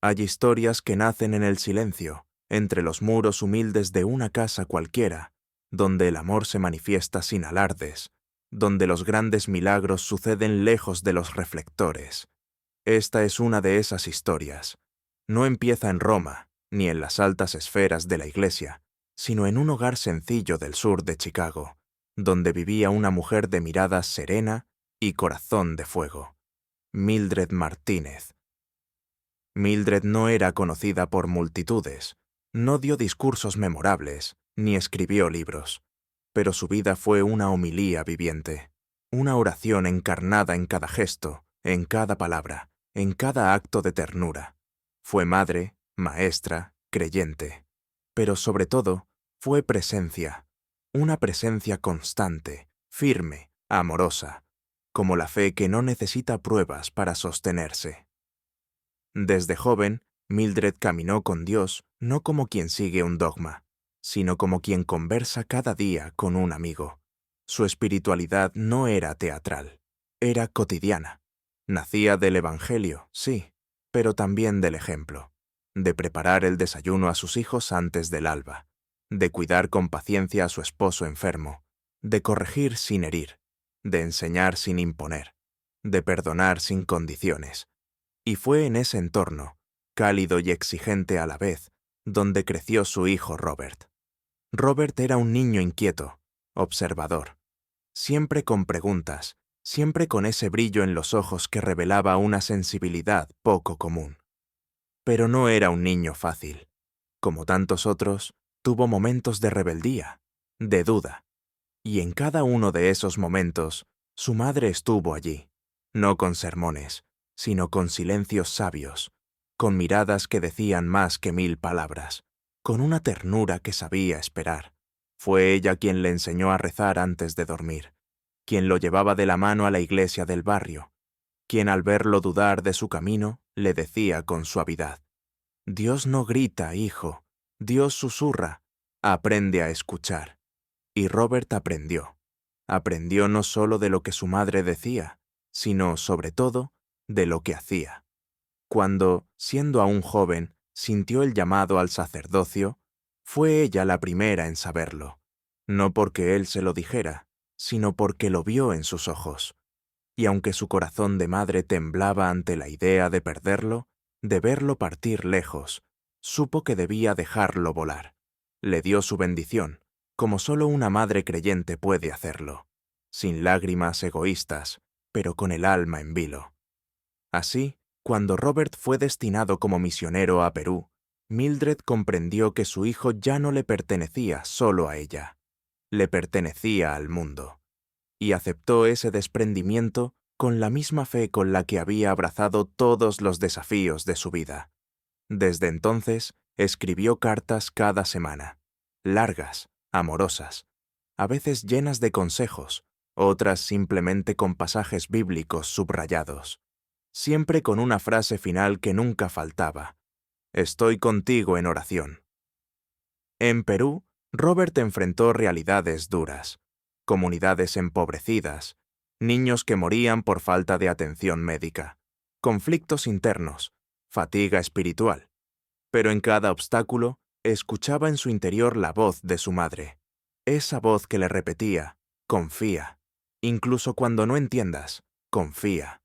Hay historias que nacen en el silencio, entre los muros humildes de una casa cualquiera, donde el amor se manifiesta sin alardes, donde los grandes milagros suceden lejos de los reflectores. Esta es una de esas historias. No empieza en Roma, ni en las altas esferas de la iglesia, sino en un hogar sencillo del sur de Chicago, donde vivía una mujer de mirada serena y corazón de fuego, Mildred Martínez. Mildred no era conocida por multitudes, no dio discursos memorables, ni escribió libros, pero su vida fue una homilía viviente, una oración encarnada en cada gesto, en cada palabra, en cada acto de ternura. Fue madre, maestra, creyente, pero sobre todo fue presencia, una presencia constante, firme, amorosa, como la fe que no necesita pruebas para sostenerse. Desde joven, Mildred caminó con Dios no como quien sigue un dogma, sino como quien conversa cada día con un amigo. Su espiritualidad no era teatral, era cotidiana. Nacía del Evangelio, sí, pero también del ejemplo, de preparar el desayuno a sus hijos antes del alba, de cuidar con paciencia a su esposo enfermo, de corregir sin herir, de enseñar sin imponer, de perdonar sin condiciones. Y fue en ese entorno, cálido y exigente a la vez, donde creció su hijo Robert. Robert era un niño inquieto, observador, siempre con preguntas, siempre con ese brillo en los ojos que revelaba una sensibilidad poco común. Pero no era un niño fácil. Como tantos otros, tuvo momentos de rebeldía, de duda, y en cada uno de esos momentos, su madre estuvo allí, no con sermones, sino con silencios sabios, con miradas que decían más que 1000 palabras, con una ternura que sabía esperar. Fue ella quien le enseñó a rezar antes de dormir, quien lo llevaba de la mano a la iglesia del barrio, quien al verlo dudar de su camino, le decía con suavidad: «Dios no grita, hijo, Dios susurra, aprende a escuchar». Y Robert aprendió. Aprendió no solo de lo que su madre decía, sino, sobre todo, de lo que hacía. Cuando, siendo aún joven, sintió el llamado al sacerdocio, fue ella la primera en saberlo, no porque él se lo dijera, sino porque lo vio en sus ojos. Y aunque su corazón de madre temblaba ante la idea de perderlo, de verlo partir lejos, supo que debía dejarlo volar. Le dio su bendición, como solo una madre creyente puede hacerlo, sin lágrimas egoístas, pero con el alma en vilo. Así, cuando Robert fue destinado como misionero a Perú, Mildred comprendió que su hijo ya no le pertenecía solo a ella, le pertenecía al mundo, y aceptó ese desprendimiento con la misma fe con la que había abrazado todos los desafíos de su vida. Desde entonces, escribió cartas cada semana, largas, amorosas, a veces llenas de consejos, otras simplemente con pasajes bíblicos subrayados, siempre con una frase final que nunca faltaba: «Estoy contigo en oración». En Perú, Robert enfrentó realidades duras, comunidades empobrecidas, niños que morían por falta de atención médica, conflictos internos, fatiga espiritual. Pero en cada obstáculo, escuchaba en su interior la voz de su madre, esa voz que le repetía: «Confía, incluso cuando no entiendas, confía».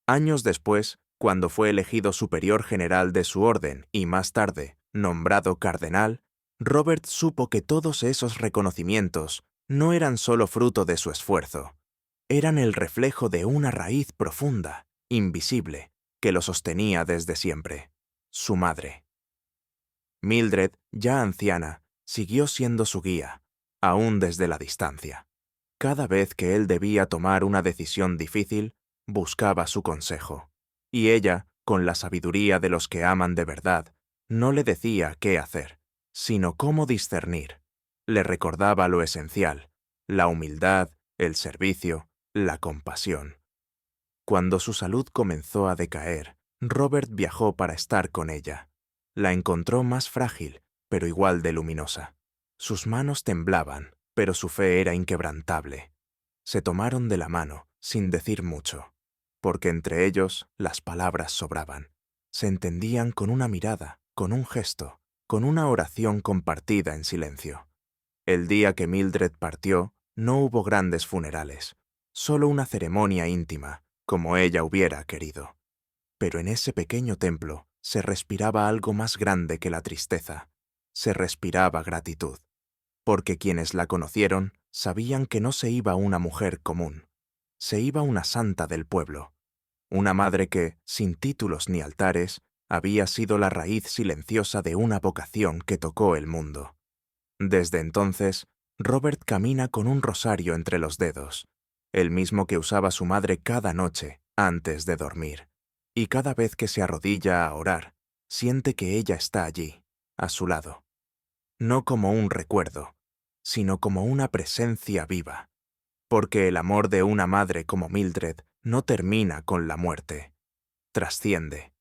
Años después, cuando fue elegido superior general de su orden y más tarde, nombrado cardenal, Robert supo que todos esos reconocimientos no eran solo fruto de su esfuerzo, eran el reflejo de una raíz profunda, invisible, que lo sostenía desde siempre: su madre. Mildred, ya anciana, siguió siendo su guía, aún desde la distancia. Cada vez que él debía tomar una decisión difícil, buscaba su consejo, y ella, con la sabiduría de los que aman de verdad, no le decía qué hacer, sino cómo discernir. Le recordaba lo esencial: la humildad, el servicio, la compasión. Cuando su salud comenzó a decaer, Robert viajó para estar con ella. La encontró más frágil, pero igual de luminosa. Sus manos temblaban, pero su fe era inquebrantable. Se tomaron de la mano, sin decir mucho, porque entre ellos las palabras sobraban. Se entendían con una mirada, con un gesto, con una oración compartida en silencio. El día que Mildred partió, no hubo grandes funerales, solo una ceremonia íntima, como ella hubiera querido. Pero en ese pequeño templo se respiraba algo más grande que la tristeza. Se respiraba gratitud, porque quienes la conocieron sabían que no se iba una mujer común, se iba una santa del pueblo, una madre que, sin títulos ni altares, había sido la raíz silenciosa de una vocación que tocó el mundo. Desde entonces, Robert camina con un rosario entre los dedos, el mismo que usaba su madre cada noche antes de dormir. Y cada vez que se arrodilla a orar, siente que ella está allí, a su lado. No como un recuerdo, sino como una presencia viva. Porque el amor de una madre como Mildred no termina con la muerte. Trasciende.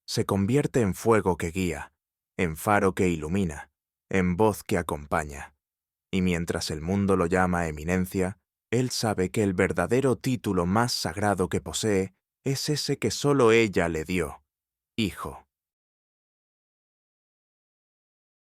Se convierte en fuego que guía, en faro que ilumina, en voz que acompaña. Y mientras el mundo lo llama eminencia, él sabe que el verdadero título más sagrado que posee es ese que solo ella le dio: hijo.